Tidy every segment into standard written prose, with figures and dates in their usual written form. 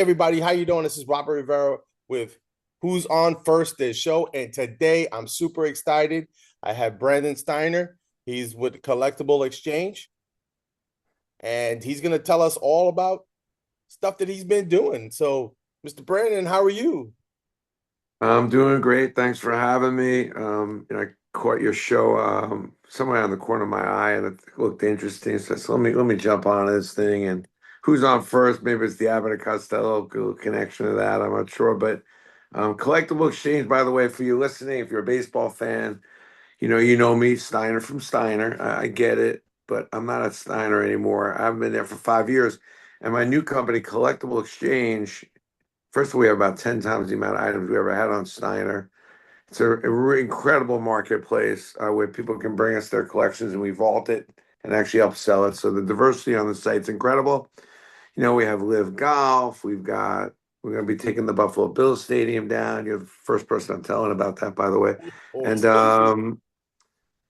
everybody, how you doing? This is Robert Rivera with Who's On First This show, and today I'm super excited. I have Brandon Steiner. He's with Collectible Exchange, and he's going to tell us all about stuff that he's been doing. So, Mr. Brandon, how are you? I'm doing great. Thanks for having me. I caught your show somewhere on the corner of my eye, and it looked interesting. So let me jump on this thing. And who's on first? Maybe it's the Abbott and Costello connection to that. I'm not sure, but Collectible Exchange. By the way, for you listening, if you're a baseball fan, you know me, Steiner from Steiner. I get it, but I'm not at Steiner anymore. I've been there for 5 years, and my new company, Collectible Exchange. First of all, we have about 10 times the amount of items we ever had on Steiner. It's a incredible marketplace where people can bring us their collections and we vault it and actually help sell it. So the diversity on the site's incredible. We have Live Golf. We're going to be taking the Buffalo Bills Stadium down. You're the first person I'm telling about that, by the way. And Awesome.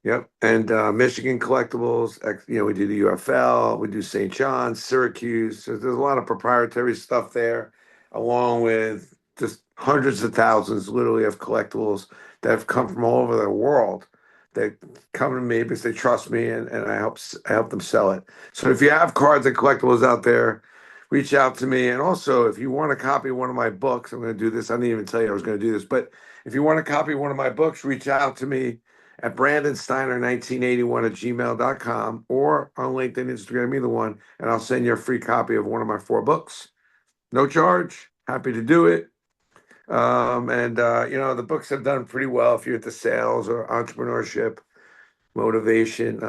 yep. And Michigan Collectibles, we do the UFL, we do St. John's, Syracuse. So there's a lot of proprietary stuff there, along with just hundreds of thousands, literally, of collectibles that have come from all over the world that come to me because they trust me and I help them sell it. So if you have cards and collectibles out there, reach out to me. And also, if you want a copy of one of my books, I'm going to do this. I didn't even tell you I was going to do this, but if you want a copy of one of my books, reach out to me at brandonsteiner1981 at gmail.com or on LinkedIn, Instagram, either one, and I'll send you a free copy of one of my 4 books. No charge. Happy to do it. The books have done pretty well if you're into sales or entrepreneurship, motivation.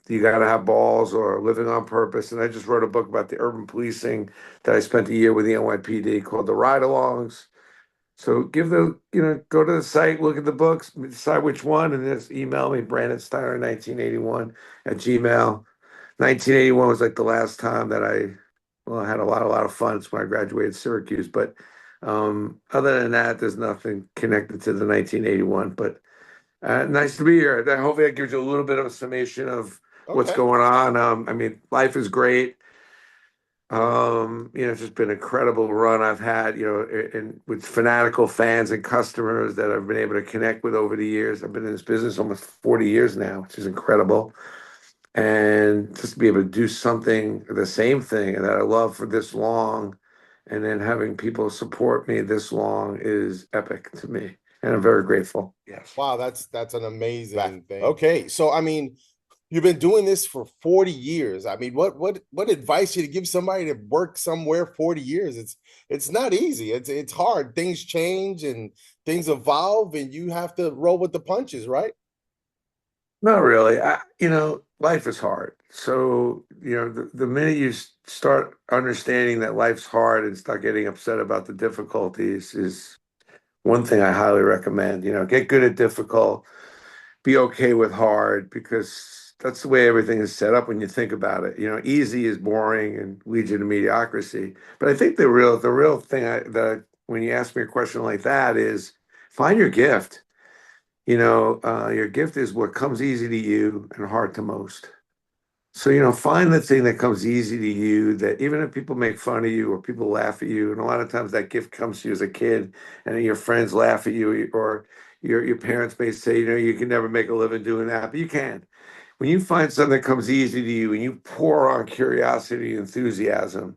You got to have balls or living on purpose. And I just wrote a book about the urban policing that I spent a year with the NYPD called The Ride-Alongs. So go to the site, look at the books, decide which one, and just email me, Brandon Steiner 1981 at Gmail. 1981 was like the last time that I had a lot of fun. It's when I graduated Syracuse. But other than that, there's nothing connected to the 1981. But nice to be here. Hopefully that gives you a little bit of a summation of what's Okay. going on. Life is great. It's just been an incredible run I've had, and with fanatical fans and customers that I've been able to connect with over the years. I've been in this business almost 40 years now, which is incredible. And just to be able to do something, the same thing that I love for this long, and then having people support me this long is epic to me. And I'm very grateful. Yes. Wow, that's an amazing thing. Okay, so I mean, you've been doing this for 40 years. I mean, what advice you give somebody to work somewhere 40 years? It's not easy. It's hard. Things change and things evolve, and you have to roll with the punches, right? Not really. Life is hard. So, the minute you start understanding that life's hard and start getting upset about the difficulties is one thing I highly recommend. Get good at difficult, be okay with hard, because that's the way everything is set up when you think about it. Easy is boring and leads you to mediocrity. But I think the real thing when you ask me a question like that is find your gift. Your gift is what comes easy to you and hard to most. So, find the thing that comes easy to you, that even if people make fun of you or people laugh at you, and a lot of times that gift comes to you as a kid and your friends laugh at you, or your parents may say, you can never make a living doing that, but you can. When you find something that comes easy to you and you pour on curiosity and enthusiasm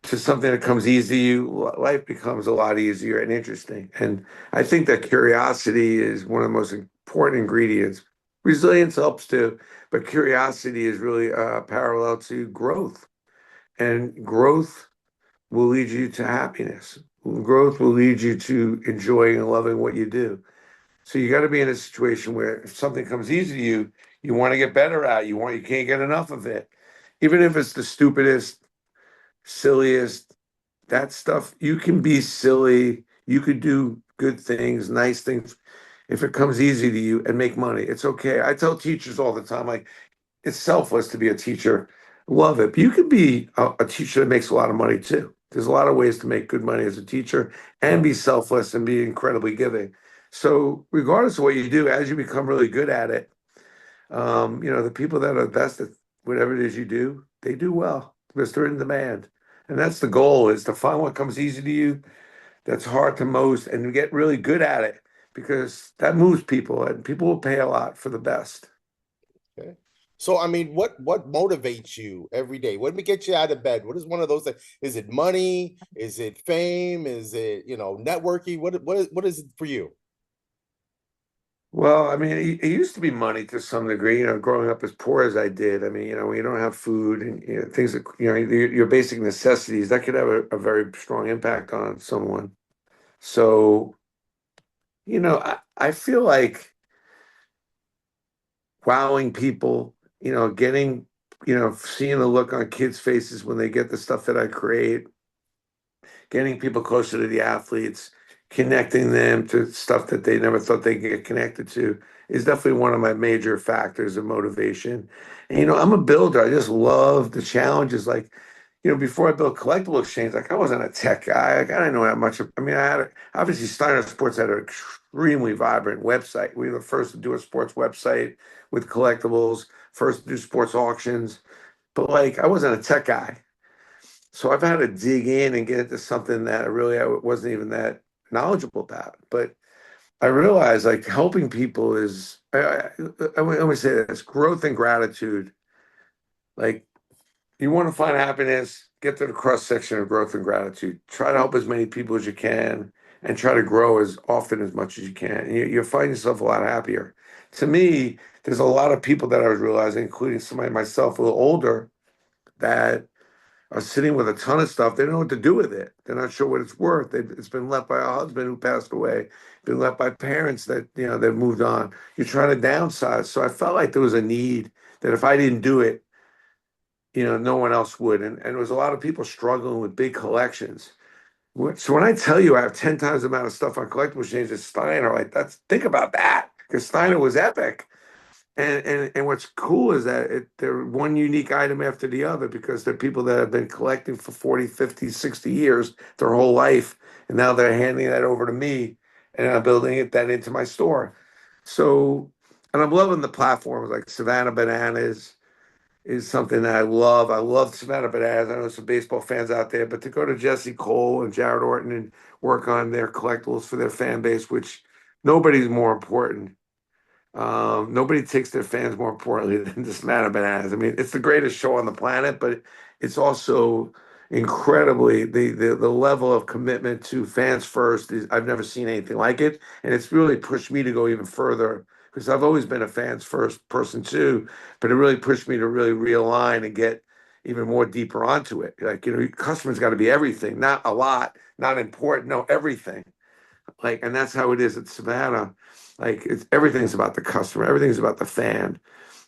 to something that comes easy to you, life becomes a lot easier and interesting. And I think that curiosity is one of the most important ingredients. Resilience helps too, but curiosity is really parallel to growth. And growth will lead you to happiness. Growth will lead you to enjoying and loving what you do. So you got to be in a situation where if something comes easy to you, you want to get better at it. You can't get enough of it. Even if it's the stupidest, silliest, that stuff, you can be silly. You could do good things, nice things, if it comes easy to you and make money. It's okay. I tell teachers all the time, like, it's selfless to be a teacher. Love it. But you could be a teacher that makes a lot of money too. There's a lot of ways to make good money as a teacher and be selfless and be incredibly giving. So regardless of what you do, as you become really good at it, the people that are best at whatever it is you do, they do well because they're in demand. And that's the goal, is to find what comes easy to you, that's hard to most, and to get really good at it, because that moves people and people will pay a lot for the best. Okay. So I mean, what motivates you every day? What gets you out of bed? What is one of those things? Is it money? Is it fame? Is it, networking? What is it for you? Well, I mean, it used to be money to some degree, growing up as poor as I did. I mean, when you don't have food and things that, your basic necessities, that could have a very strong impact on someone. So, I feel like wowing people, getting, seeing the look on kids' faces when they get the stuff that I create, getting people closer to the athletes, connecting them to stuff that they never thought they'd get connected to is definitely one of my major factors of motivation. And I'm a builder. I just love the challenges. Like, before I built Collectible Exchange, like I wasn't a tech guy. Like, I didn't know that much. I mean, obviously Steiner Sports had an extremely vibrant website. We were the first to do a sports website with collectibles, first to do sports auctions. But like, I wasn't a tech guy. So I've had to dig in and get into something that I wasn't even that knowledgeable about. But I realized like helping people is, let me say this, growth and gratitude. Like, you want to find happiness, get to the cross section of growth and gratitude. Try to help as many people as you can and try to grow as often as much as you can. And you'll find yourself a lot happier. To me, there's a lot of people that I was realizing, including somebody myself, a little older, that are sitting with a ton of stuff. They don't know what to do with it. They're not sure what it's worth. It's been left by a husband who passed away, been left by parents that, they've moved on. You're trying to downsize. So I felt like there was a need that if I didn't do it, no one else would. And there was a lot of people struggling with big collections. So when I tell you I have 10 times the amount of stuff on Collectible Exchange as Steiner, like think about that. Because Steiner was epic. And what's cool is that they're one unique item after the other, because they're people that have been collecting for 40, 50, 60 years, their whole life. And now they're handing that over to me and I'm building that into my store. So, and I'm loving the platforms like Savannah Bananas is something that I love. I love Savannah Bananas. I know some baseball fans out there, but to go to Jesse Cole and Jared Orton and work on their collectibles for their fan base, which nobody's more important, nobody takes their fans more importantly than this man of bananas. I mean, it's the greatest show on the planet, but it's also incredibly the level of commitment to fans first is I've never seen anything like it, and it's really pushed me to go even further because I've always been a fans first person too, but it really pushed me to really realign and get even more deeper onto it. Like, customers got to be everything, not a lot, not important, no, everything. Like, and that's how it is at Savannah. Like, everything's about the customer, everything's about the fan,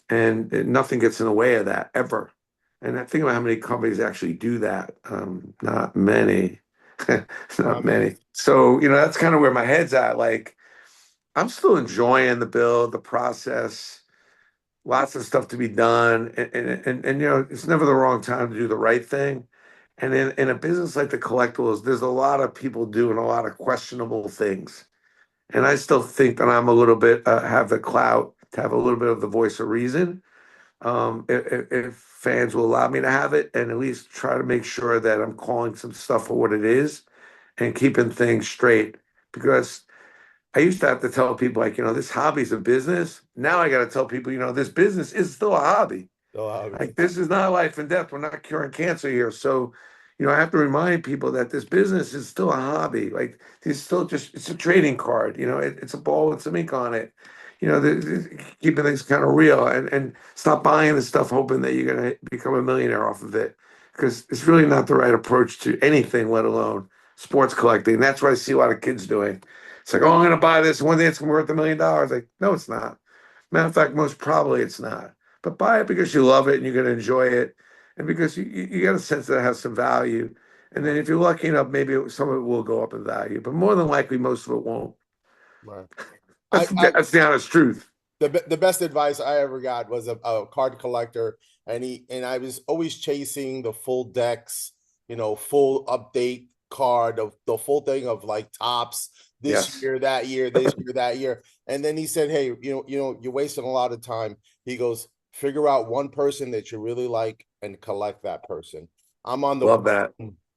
and nothing gets in the way of that ever. And I think about how many companies actually do that. Not many, not Not many. many. So, that's kind of where my head's at. Like, I'm still enjoying the build, the process, lots of stuff to be done. And it's never the wrong time to do the right thing. And in a business like the collectibles, there's a lot of people doing a lot of questionable things. And I still think that I'm a little bit have the clout to have a little bit of the voice of reason. If fans will allow me to have it, and at least try to make sure that I'm calling some stuff for what it is and keeping things straight. Because I used to have to tell people, like, this hobby's a business. Now I got to tell people, this business is still a hobby. So Like, this is not life and death. We're not curing cancer here. So, I have to remind people that this business is still a hobby. Like, it's still just, it's a trading card. It's a ball with some ink on it. Keeping things kind of real, and stop buying the stuff hoping that you're going to become a millionaire off of it. Because it's really not the right approach to anything, let alone sports collecting. That's what I see a lot of kids doing. It's like, oh, I'm going to buy this. One day it's going to be worth $1 million. Like, no, it's not. Matter of fact, most probably it's not. But buy it because you love it and you're going to enjoy it, and because you got a sense that it has some value. And then if you're lucky enough, maybe some of it will go up in value, but more than likely, most of it won't. right. That's I that's the honest truth. the best advice I ever got was a card collector, and I was always chasing the full decks, full update card of the full thing of like tops this Yes. year, that year, this year, that year. And then he said, "Hey, you're wasting a lot of time." He goes, "Figure out one person that you really like and collect that person." I'm on the Love that.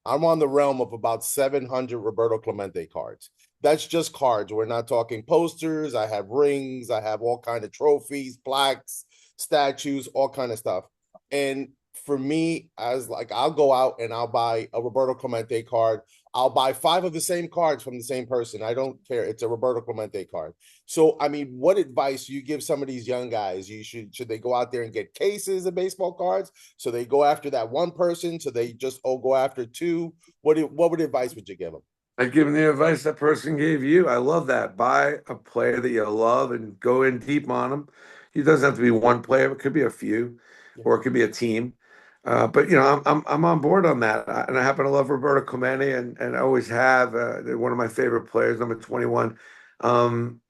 I'm on the realm of about 700 Roberto Clemente cards. That's just cards. We're not talking posters. I have rings. I have all kind of trophies, plaques, statues, all kind of stuff. And for me, as like I'll go out and I'll buy a Roberto Clemente card. I'll buy five of the same cards from the same person. I don't care. It's a Roberto Clemente card. So, I mean, what advice you give some of these young guys? You should they go out there and get cases of baseball cards? So they go after that one person. So they just go after two. What advice would you give them? I'd give them the advice that person gave you. I love that. Buy a player that you love and go in deep on them. It doesn't have to be one player. It could be a few, Yeah. or it could be a team. But I'm on board on that, and I happen to love Roberto Clemente, and I always have. They're one of my favorite players, number 21. Um,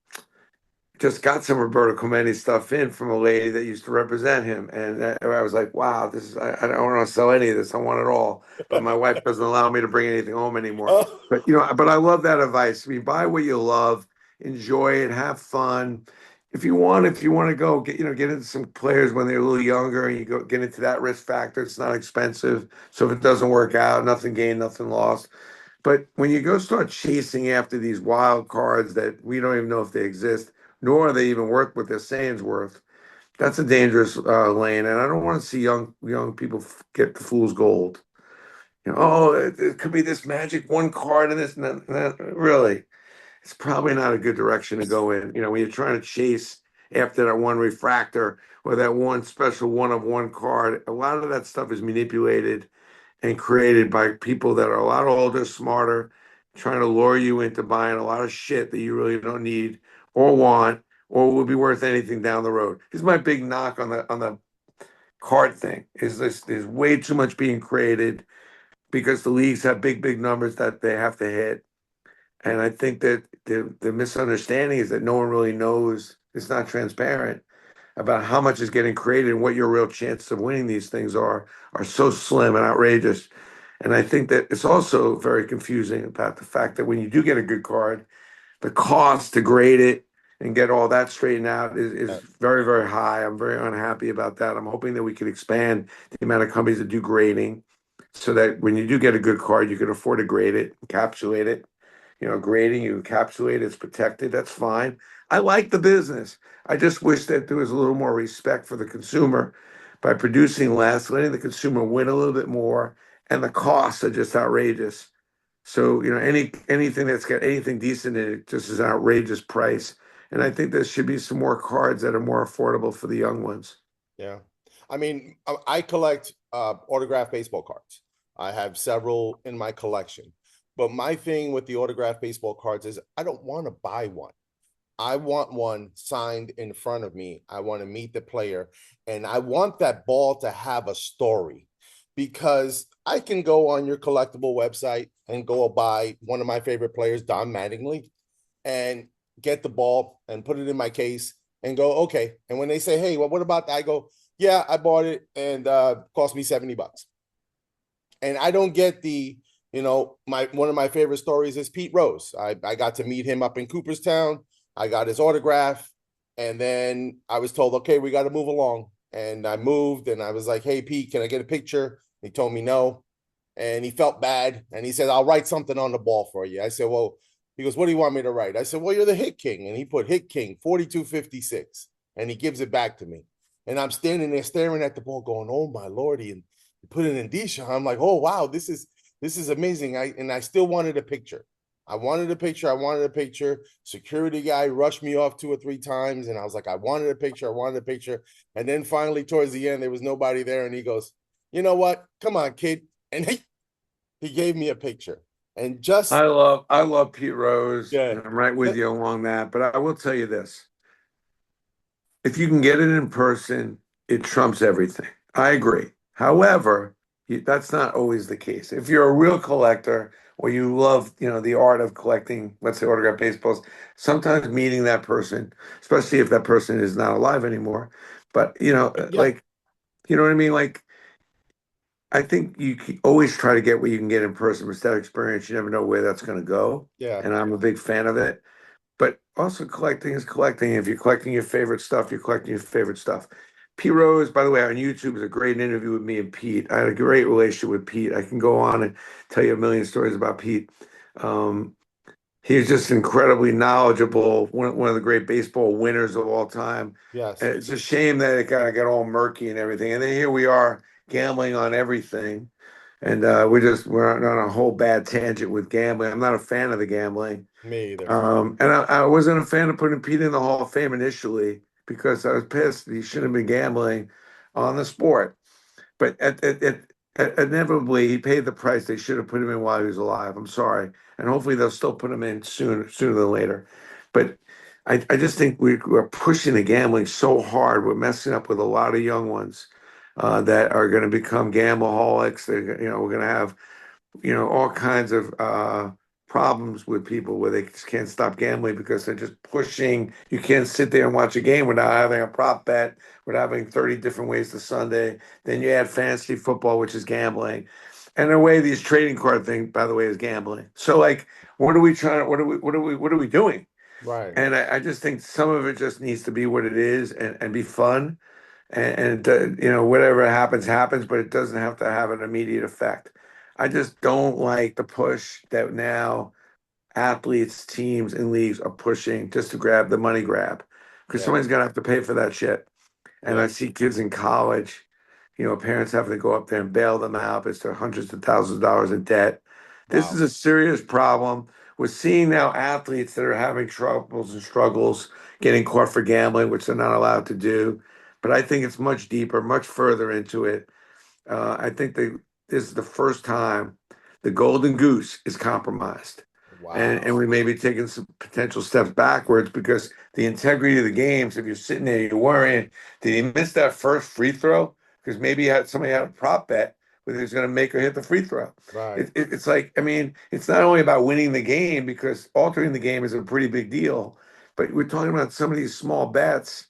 just got some Roberto Clemente stuff in from a lady that used to represent him, and I was like, "Wow, this is I don't want to sell any of this. I want it all." But my wife doesn't allow me to bring anything home anymore. Oh. But I love that advice. I mean, buy what you love, enjoy it, have fun. If you want to go get into some players when they're a little younger, and you go get into that risk factor, it's not expensive. So if it doesn't work out, nothing gained, nothing lost. But when you go start chasing after these wild cards that we don't even know if they exist, nor are they even worth what they're saying is worth, that's a dangerous lane. And I don't want to see young people get the fool's gold. Oh, it could be this magic one card and this and that. Really, it's probably not a good direction to go in. When you're trying to chase after that one refractor or that one special one of one card, a lot of that stuff is manipulated and created by people that are a lot older, smarter, trying to lure you into buying a lot of shit that you really don't need or want or will be worth anything down the road. Here's my big knock on the card thing is this: there's way too much being created because the leagues have big numbers that they have to hit. And I think that the misunderstanding is that no one really knows, it's not transparent about how much is getting created and what your real chances of winning these things are so slim and outrageous. And I think that it's also very confusing about the fact that when you do get a good card, the cost to grade it and get all that straightened out is very high. I'm very unhappy about that. I'm hoping that we could expand the amount of companies that do grading so that when you do get a good card, you can afford to grade it, encapsulate it. Grading, you encapsulate, it's protected. That's fine. I like the business. I just wish that there was a little more respect for the consumer by producing less, letting the consumer win a little bit more, and the costs are just outrageous. So, anything that's got anything decent in it just is an outrageous price. And I think there should be some more cards that are more affordable for the young ones. Yeah. I mean, I collect autographed baseball cards. I have several in my collection. But my thing with the autographed baseball cards is I don't want to buy one. I want one signed in front of me. I want to meet the player, and I want that ball to have a story, because I can go on your collectible website and go buy one of my favorite players, Don Mattingly, and get the ball and put it in my case and go, okay. And when they say, hey, well, what about that? I go, yeah, I bought it and cost me $70. And I don't get my one of my favorite stories is Pete Rose. I got to meet him up in Cooperstown. I got his autograph, and then I was told, okay, we got to move along. And I moved, and I was like, hey, Pete, can I get a picture? He told me no, and he felt bad, and he said, I'll write something on the ball for you. I said, well, he goes, what do you want me to write? I said, well, you're the hit king, and he put hit king 4256, and he gives it back to me, and I'm standing there staring at the ball, going, oh my lordy, and he put an indicia. I'm like, oh wow, this is amazing. I still wanted a picture. I wanted a picture. I wanted a picture. Security guy rushed me off 2 or 3 times, and I was like, I wanted a picture. I wanted a picture. And then finally, towards the end, there was nobody there, and he goes, you know what? Come on, kid. And he gave me a picture. And just I love Pete Rose, yeah, and I'm right with you along that. But I will tell you this: if you can get it in person, it trumps everything. I agree. However, that's not always the case. If you're a real collector or you love, the art of collecting, let's say autographed baseballs, sometimes meeting that person, especially if that person is not alive anymore, but yeah, you know what I mean? Like, I think you can always try to get what you can get in person with that experience. You never know where that's going to go. yeah, And I'm a big fan of it. But also collecting is collecting. If you're collecting your favorite stuff, you're collecting your favorite stuff. Pete Rose, by the way, on YouTube is a great interview with me and Pete. I had a great relationship with Pete. I can go on and tell you a million stories about Pete. Um, he's just incredibly knowledgeable, one of the great baseball winners of all time. Yes. And it's a shame that it kind of got all murky and everything. And then here we are gambling on everything. And we're on a whole bad tangent with gambling. I'm not a fan of the gambling. Me either. And I wasn't a fan of putting Pete in the Hall of Fame initially because I was pissed he shouldn't have been gambling on the sport. But inevitably, he paid the price. They should have put him in while he was alive. I'm sorry, and hopefully they'll still put him in sooner than later. But I just think we're pushing the gambling so hard. We're messing up with a lot of young ones that are going to become gambleaholics. We're going to have all kinds of problems with people where they just can't stop gambling because they're just pushing. You can't sit there and watch a game without having a prop bet, without having 30 different ways to Sunday. Then you add fantasy football, which is gambling. And in a way, these trading card thing, by the way, is gambling. So like, what are we trying? What are we doing? Right. And I just think some of it just needs to be what it is and be fun whatever happens happens, but it doesn't have to have an immediate effect. I just don't like the push that now athletes, teams, and leagues are pushing just to grab the money grab, because Yeah. somebody's gonna have to pay for that shit. And Yeah. I see kids in college, parents having to go up there and bail them out as to hundreds of thousands of dollars in debt. This Wow. is a serious problem. We're seeing now athletes that are having troubles and struggles getting caught for gambling, which they're not allowed to do. But I think it's much deeper, much further into it. I think this is the first time the golden goose is compromised. And Wow. we may be taking some potential steps backwards because the integrity of the games, if you're sitting there, you're worrying, did he miss that first free throw? Because maybe somebody had a prop bet whether he's going to make or hit the free throw. Right. It's like, I mean, it's not only about winning the game because altering the game is a pretty big deal, but we're talking about some of these small bets.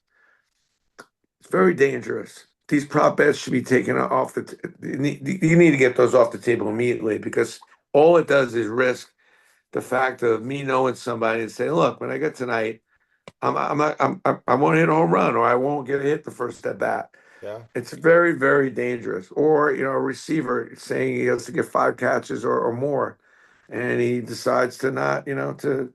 It's very dangerous. These prop bets should be taken off you need to get those off the table immediately because all it does is risk the fact of me knowing somebody and saying, look, when I get tonight, I'm not, I won't hit a home run or I won't get a hit the first at bat. Yeah. It's very, very dangerous. Or, a receiver saying he has to get 5 catches or more, and he decides to not, to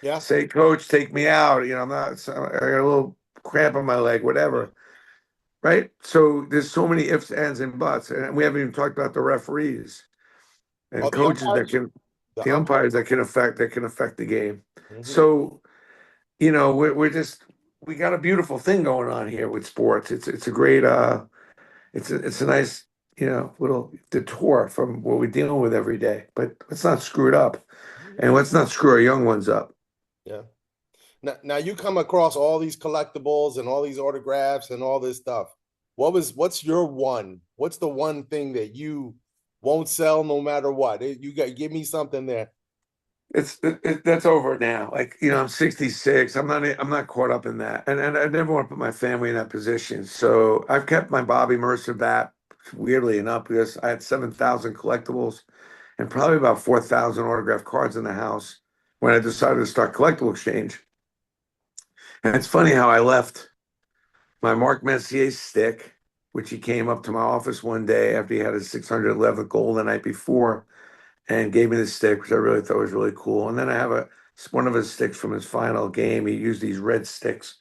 Yeah. say, Coach, take me out. I'm not, I got a little cramp on my leg, Yeah. whatever. Right? So there's so many ifs, ands, and buts. And we haven't even talked about the referees Oh, and the coaches umpires. The the umpires. umpires that can affect the game. Hmm. So, we got a beautiful thing going on here with sports. It's a great it's a nice, little detour from what we're dealing with every day. But let's not screw it up. And let's not screw our young ones up. Yeah. Now you come across all these collectibles and all these autographs and all this stuff. What's your one? What's the one thing that you won't sell no matter what? You got give me something there. That's over now. Like, I'm 66. I'm not caught up in that. And I never want to put my family in that position. So I've kept my Bobby Mercer bat, weirdly enough, because I had 7,000 collectibles and probably about 4,000 autographed cards in the house when I decided to start Collectible Exchange. And it's funny how I left my Mark Messier stick, which he came up to my office one day after he had his 611th goal the night before and gave me the stick, which I really thought was really cool. And then I have one of his sticks from his final game. He used these red sticks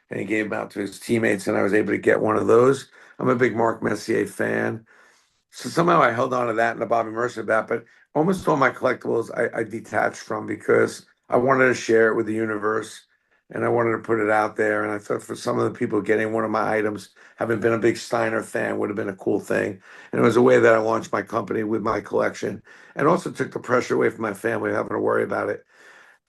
and he gave them out to his teammates, and I was able to get one of those. I'm a big Mark Messier fan. So somehow I held on to that and the Bobby Mercer bat, but almost all my collectibles I detached from because I wanted to share it with the universe and I wanted to put it out there. And I thought for some of the people getting one of my items, having been a big Steiner fan, would have been a cool thing. And it was a way that I launched my company with my collection and also took the pressure away from my family having to worry about it.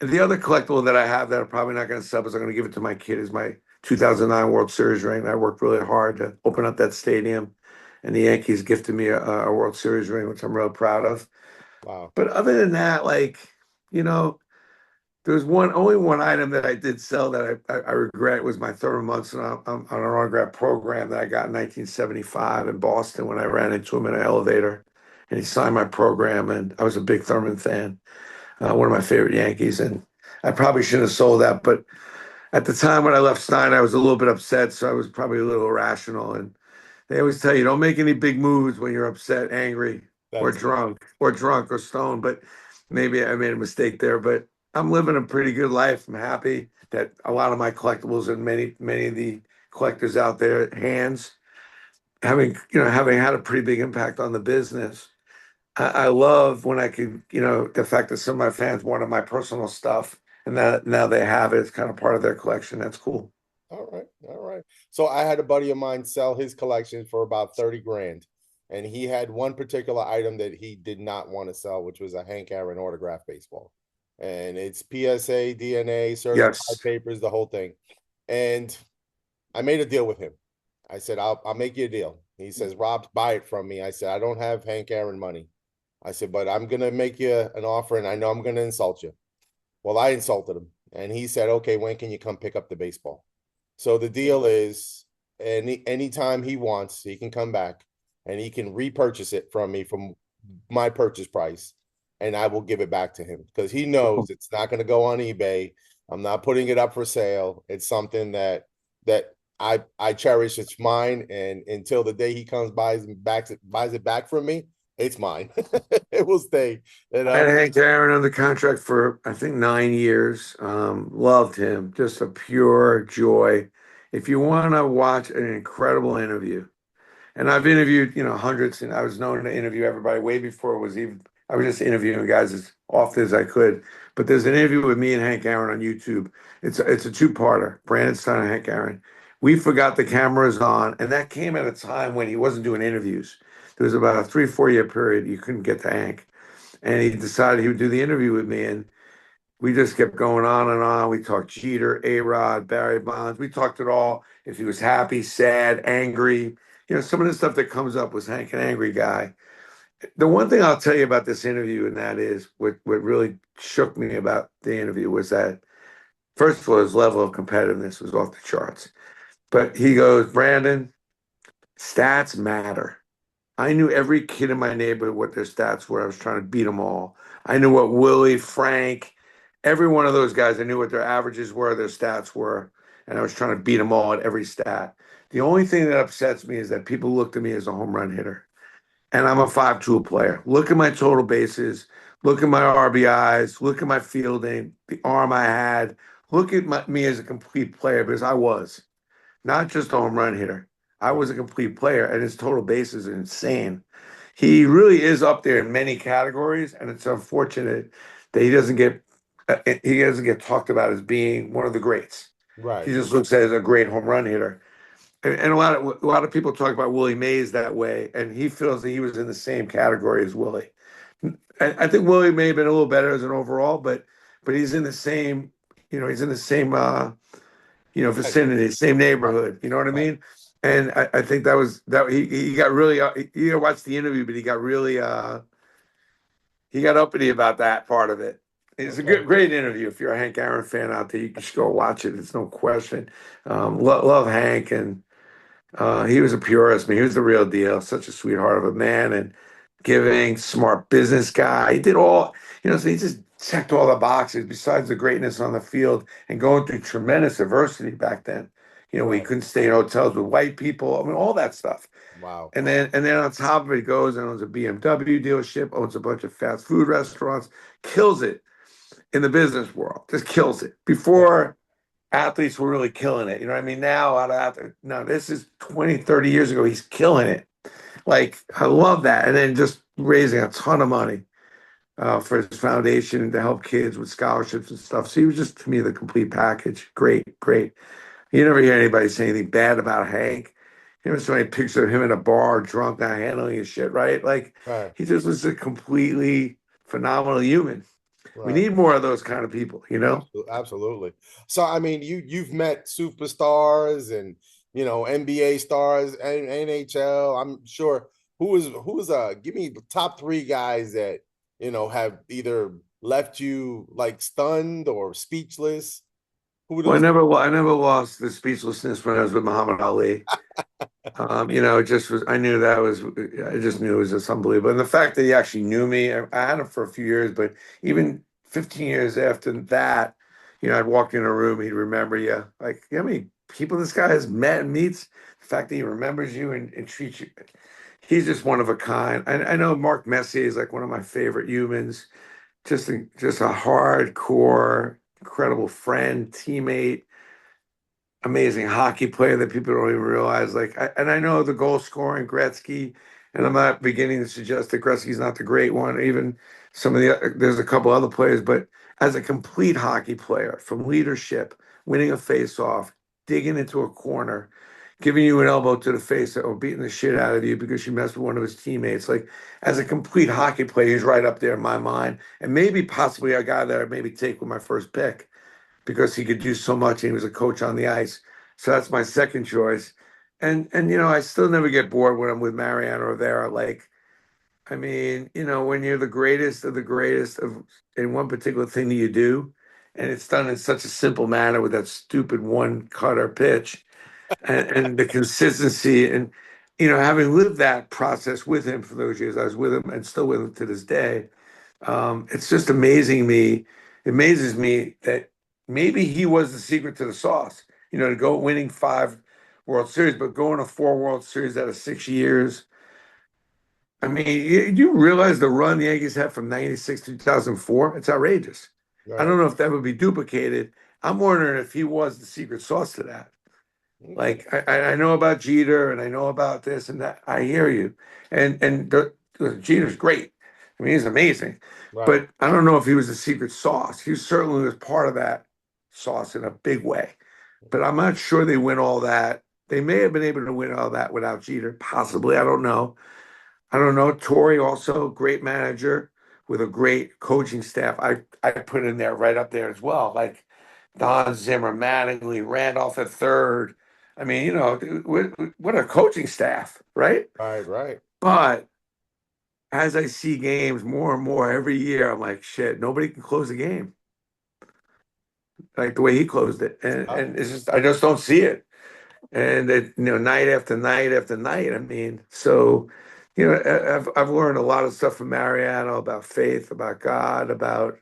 And the other collectible that I have that I'm probably not going to sell because I'm going to give it to my kid is my 2009 World Series ring. I worked really hard to open up that stadium, and the Yankees gifted me a World Series ring, which I'm real proud of. Wow. But other than that, like, you know, there's only one item that I did sell that I regret was my Thurman Munson on an autograph program that I got in 1975 in Boston when I ran into him in an elevator, and he signed my program, and I was a big Thurman fan, one of my favorite Yankees, and I probably shouldn't have sold that, but At the time when I left Steiner, I was a little bit upset, so I was probably a little irrational. And they always tell you don't make any big moves when you're upset, angry, That's it. or drunk or stoned. But maybe I made a mistake there. But I'm living a pretty good life. I'm happy that a lot of my collectibles and many of the collectors out there hands having had a pretty big impact on the business. I love when I could, the fact that some of my fans wanted my personal stuff and that now they have it. It's kind of part of their collection. That's cool. All right, all right. So I had a buddy of mine sell his collection for about 30 grand. And he had one particular item that he did not want to sell, which was a Hank Aaron autograph baseball. And it's PSA, DNA, certified Yes. papers, the whole thing. And I made a deal with him. I said, I'll make you a deal. He says, Rob, buy it from me. I said, I don't have Hank Aaron money. I said, but I'm gonna make you an offer and I know I'm gonna insult you. Well, I insulted him. And he said, okay, when can you come pick up the baseball? So the deal is anytime he wants, he can come back and he can repurchase it from me from my purchase price, and I will give it back to him because he knows it's not going to go on eBay. I'm not putting it up for sale. It's something that I cherish. It's mine, and until the day he comes buys it back from me, it's mine. It will stay. You I had know. Hank Aaron under contract for I think 9 years. Loved him, just a pure joy. If you want to watch an incredible interview, and I've interviewed, hundreds, and I was known to interview everybody way before it was even, I was just interviewing guys as often as I could. But there's an interview with me and Hank Aaron on YouTube. It's a two-parter, Brandon Steiner and Hank Aaron. We forgot the cameras on, and that came at a time when he wasn't doing interviews. There was about a 3, 4 year period you couldn't get to Hank. And he decided he would do the interview with me. And we just kept going on and on. We talked Jeter, A-Rod, Barry Bonds. We talked it all. If he was happy, sad, angry. Some of the stuff that comes up was Hank, an angry guy. The one thing I'll tell you about this interview, and that is what really shook me about the interview was that, first of all, his level of competitiveness was off the charts. But he goes, Brandon, stats matter. I knew every kid in my neighborhood what their stats were. I was trying to beat them all. I knew what Willie, Frank, every one of those guys, I knew what their averages were, their stats were, and I was trying to beat them all at every stat. The only thing that upsets me is that people look at me as a home run hitter, and I'm a 5 tool player. Look at my total bases, look at my RBIs, look at my fielding, the arm I had. Look at me as a complete player because I was not just a home run hitter. I was a complete player, and his total bases are insane. He really is up there in many categories, and it's unfortunate that he doesn't get talked about as being one of the greats. He Right. just looks at as a great home run hitter. And a lot of people talk about Willie Mays that way, and he feels that he was in the same category as Willie. I think Willie may have been a little better as an overall, but he's in the same, he's in the same Segment. vicinity, same Right. neighborhood. You know what I Right. mean? And I think that was that he got really you watched the interview, but he got really he got uppity about that part of it. It's a Okay. great interview. If you're a Hank Aaron fan out there, you should go watch it. It's no question. Love Hank, and he was a purist. I mean, he was the real deal. Such a sweetheart of a man, and giving, smart business guy. He did all, so he just checked all the boxes besides the greatness on the field and going through tremendous adversity back then. We Right. couldn't stay in hotels with white people. I mean, all that stuff. Wow. And then on top of it, he goes and owns a BMW dealership, owns a bunch of fast food restaurants, kills it in the business world, just kills it. Yeah. Before athletes were really killing it. You know what I mean? Now, no, this is 20, 30 years ago. He's killing it. Like, I love that. And then just raising a ton of money for his foundation to help kids with scholarships and stuff. So he was just, to me, the complete package. Great, great. You never hear anybody say anything bad about Hank. You never saw any picture of him in a bar, drunk, not handling his shit, right? Like, Right. he just was a completely phenomenal human. We Right. need more of those kind of people, you know? Absolutely. Absolutely. So I mean, you've met superstars and NBA stars and NHL. I'm sure who is give me the top three guys that have either left you like stunned or speechless. Who are Well, those? I never lost the speechlessness when I was with Muhammad Ali. It just was, I just knew it was just unbelievable. And the fact that he actually knew me, I had him for a few years, but even 15 years after that, I'd walk in a room, he'd remember you. Like, I mean, people this guy has met and meets, the fact that he remembers you and treats you, he's just one of a kind. I know Mark Messier is like one of my favorite humans, just a hardcore, incredible friend, teammate, amazing hockey player that people don't even realize. And I know the goal scoring Gretzky, and I'm not beginning to suggest that Gretzky's not the great one. Even some of there's a couple other players, but as a complete hockey player, from leadership, winning a face-off, digging into a corner, giving you an elbow to the face or beating the shit out of you because you messed with one of his teammates. Like, as a complete hockey player, he's right up there in my mind, and maybe possibly a guy that I'd maybe take with my first pick because he could do so much and he was a coach on the ice. So that's my second choice. And I still never get bored when I'm with Mariano Rivera. Like, I mean, when you're the greatest of the greatest of in one particular thing that you do, and it's done in such a simple manner with that stupid one cutter pitch and the consistency and having lived that process with him for those years, I was with him and still with him to this day. It's just amazing me. It amazes me that maybe he was the secret to the sauce. To go winning 5 World Series, but going to 4 World Series out of 6 years. I mean, you realize the run the Yankees had from '96 to 2004? It's outrageous. I Right. don't know if that would be duplicated. I'm wondering if he was the secret sauce to that. Okay. Like I know about Jeter and I know about this and that. I hear you, and Jeter's great. I mean, he's amazing, Right. but I don't know if he was the secret sauce. He certainly was part of that sauce in a big way, but I'm not sure they win all that. They may have been able to win all that without Jeter, possibly. I don't know. I don't know. Torrey also great manager with a great coaching staff. I put in there right up there as well. Like Don Zimmer, Mattingly, Randolph at third. I mean, what a coaching staff, right? Right. Right. But as I see games more and more every year, I'm like, shit, nobody can close the game like the way he closed it, and Ah, and it's just I just don't see it. And night after night after night. I mean, so I've learned a lot of stuff from Mariano about faith, about God, about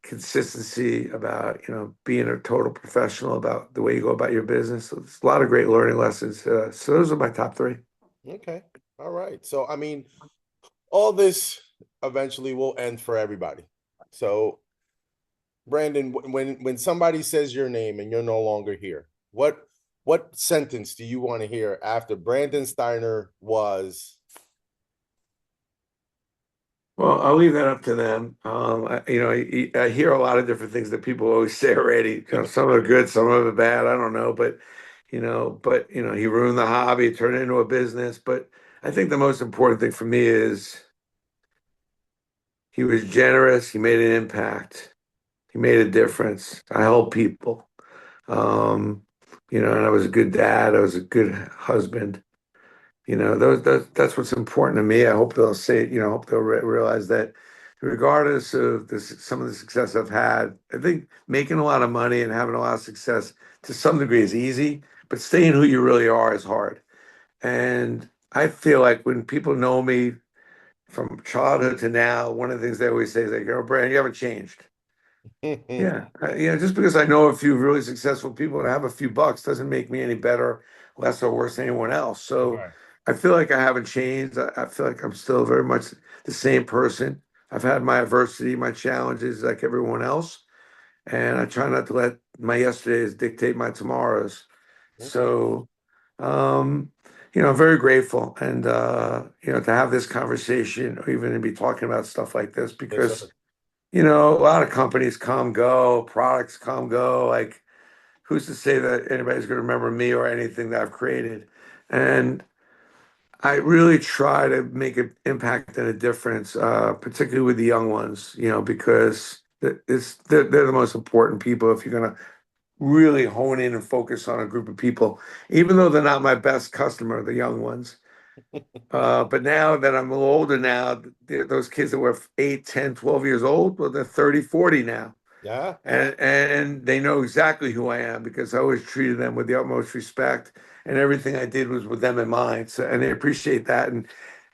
consistency, about being a total professional, about the way you go about your business. So it's a lot of great learning lessons. So those are my top three. okay. All right. So I mean, all this eventually will end for everybody. So Brandon, when somebody says your name and you're no longer here, what sentence do you want to hear after Brandon Steiner was? Well, I'll leave that up to them. I hear a lot of different things that people always say already. Some are good, some of it bad. I don't know, but he ruined the hobby, turned it into a business. But I think the most important thing for me is he was generous. He made an impact. He made a difference. I help people. Um, and I was a good dad. I was a good husband. That's what's important to me. I hope they'll I hope they'll realize that regardless of some of the success I've had, I think making a lot of money and having a lot of success to some degree is easy, but staying who you really are is hard. And I feel like when people know me from childhood to now, one of the things they always say is like, "Oh, Brandon, you haven't changed." Yeah, just because I know a few really successful people and have a few bucks doesn't make me any better, less, or worse than anyone else. So Right. I feel like I haven't changed. I feel like I'm still very much the same person. I've had my adversity, my challenges like everyone else, and I try not to let my yesterdays dictate my tomorrows. Okay. So, um, I'm very grateful and to have this conversation or even to be talking about stuff like this Yes, because sir. a lot of companies come, go, products come, go. Like, who's to say that anybody's going to remember me or anything that I've created? And I really try to make an impact and a difference, particularly with the young ones, because they're the most important people if you're going to really hone in and focus on a group of people, even though they're not my best customer, the young ones. But now that I'm a little older now, those kids that were 8, 10, 12 years old, well, they're 30, 40 now. Yeah. And they know exactly who I am because I always treated them with the utmost respect and everything I did was with them in mind. So, and they appreciate that. And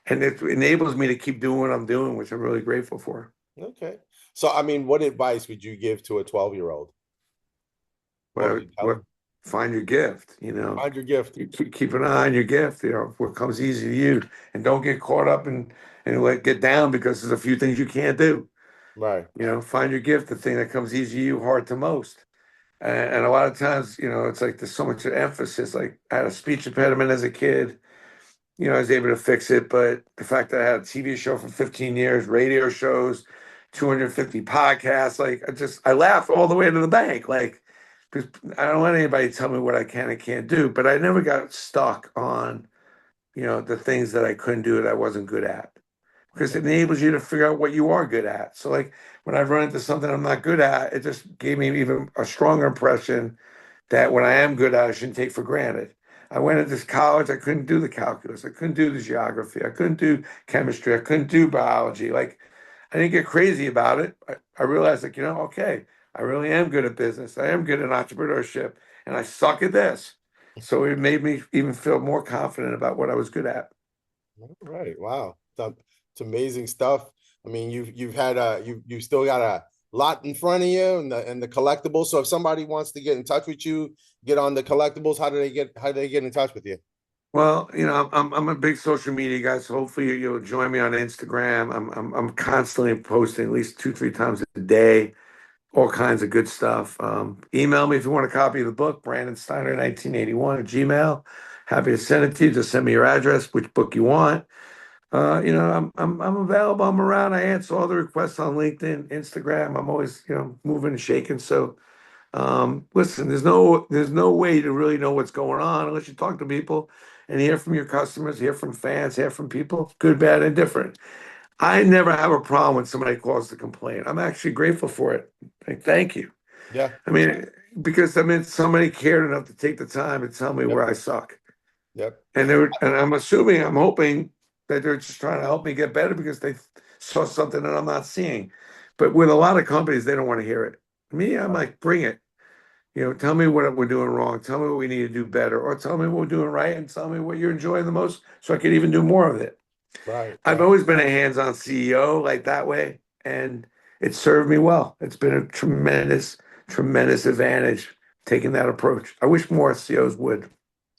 it enables me to keep doing what I'm doing, which I'm really grateful for. Okay. So I mean, what advice would you give to a 12-year-old? What would you tell what them? find your gift, you know. Find your gift. Keep an eye on your gift, you know, what comes easy to you, and don't get caught up and like get down because there's a few things you can't do. Right. You know, find your gift, the thing that comes easy to you, hard to most. And a lot of times, you know, it's like there's so much emphasis. Like I had a speech impediment as a kid. You know, I was able to fix it, but the fact that I had a TV show for 15 years, radio shows, 250 podcasts, like I laughed all the way to the bank. Like, because I don't want anybody to tell me what I can and can't do, but I never got stuck on, you know, the things that I couldn't do that I wasn't good at. Because Okay. it enables you to figure out what you are good at. So like when I run into something I'm not good at, it just gave me even a stronger impression that what I am good at, I shouldn't take for granted. I went into college, I couldn't do the calculus, I couldn't do the geography, I couldn't do chemistry, I couldn't do biology. Like, I didn't get crazy about it. I realized, like, you know, okay, I really am good at business, I am good at entrepreneurship, and I suck at this. So it made me even feel more confident about what I was good at. All right. Wow. It's amazing stuff. I mean, you've had you've still got a lot in front of you and the collectibles. So if somebody wants to get in touch with you, get on the collectibles, how do they get in touch with you? Well, you know, I'm a big social media guy, so hopefully you'll join me on Instagram. I'm constantly posting at least 2, 3 times a day, all kinds of good stuff. Email me if you want a copy of the book, Brandon Steiner 1981 at Gmail. Happy to send it to you. Just send me your address, which book you want. You know, I'm available. I'm around. I answer all the requests on LinkedIn, Instagram. I'm always, you know, moving and shaking. So listen, there's no way to really know what's going on unless you talk to people and hear from your customers, hear from fans, hear from people, good, bad, and different. I never have a problem when somebody calls to complain. I'm actually grateful for it. Like, thank you. Yeah. I mean, because I mean, somebody cared enough to take the time to tell me Yep. where I suck. Yep. And I'm assuming, I'm hoping that they're just trying to help me get better because they saw something that I'm not seeing. But with a lot of companies, they don't want to hear it. Me, I'm Right. like, bring it. You know, tell me what we're doing wrong. Tell me what we need to do better, or tell me what we're doing right, and tell me what you're enjoying the most, so I can even do more of it. Right. I've Right. always been a hands-on CEO like that way, and it served me well. It's been a tremendous, tremendous advantage taking that approach. I wish more CEOs would.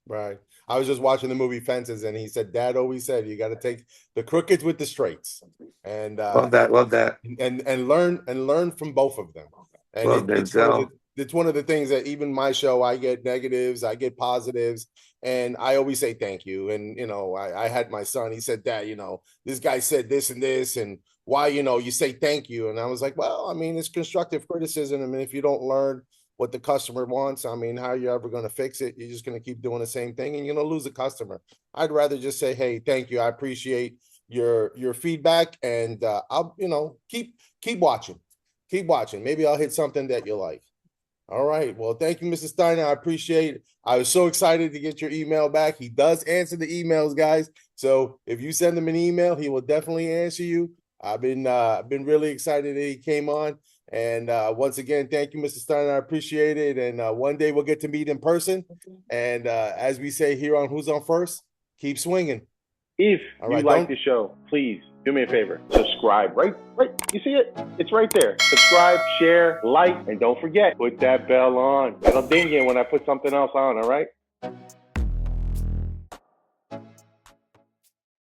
Right. I was just watching the movie Fences, and he said, Dad always said you got to take the crookeds with the straights, and Love that. Love that. learn from both of them. And Love Denzel. it's one of the things that even my show, I get negatives, I get positives, and I always say thank you. And you know, I had my son, he said, Dad, you know, this guy said this and this, and why, you know, you say thank you. And I was like, well, I mean, it's constructive criticism. I mean, if you don't learn what the customer wants, I mean, how are you ever going to fix it? You're just going to keep doing the same thing and you're going to lose a customer. I'd rather just say, hey, thank you. I appreciate your feedback, and I'll, you know, keep watching. Keep watching. Maybe I'll hit something that you like. All right. Well, thank you, Mr. Steiner. I appreciate it. I was so excited to get your email back. He does answer the emails, guys. So if you send him an email, he will definitely answer you. I've been really excited that he came on. And once again, thank you, Mr. Steiner. I appreciate it. And one day we'll get to meet in person. And as we say here on Who's on First, keep swinging. If All you right. like the show, please do me a favor. Subscribe. Right. You see it? It's right there. Subscribe, share, like, and don't forget, put that bell on. It'll ding you when I put something else on, all right?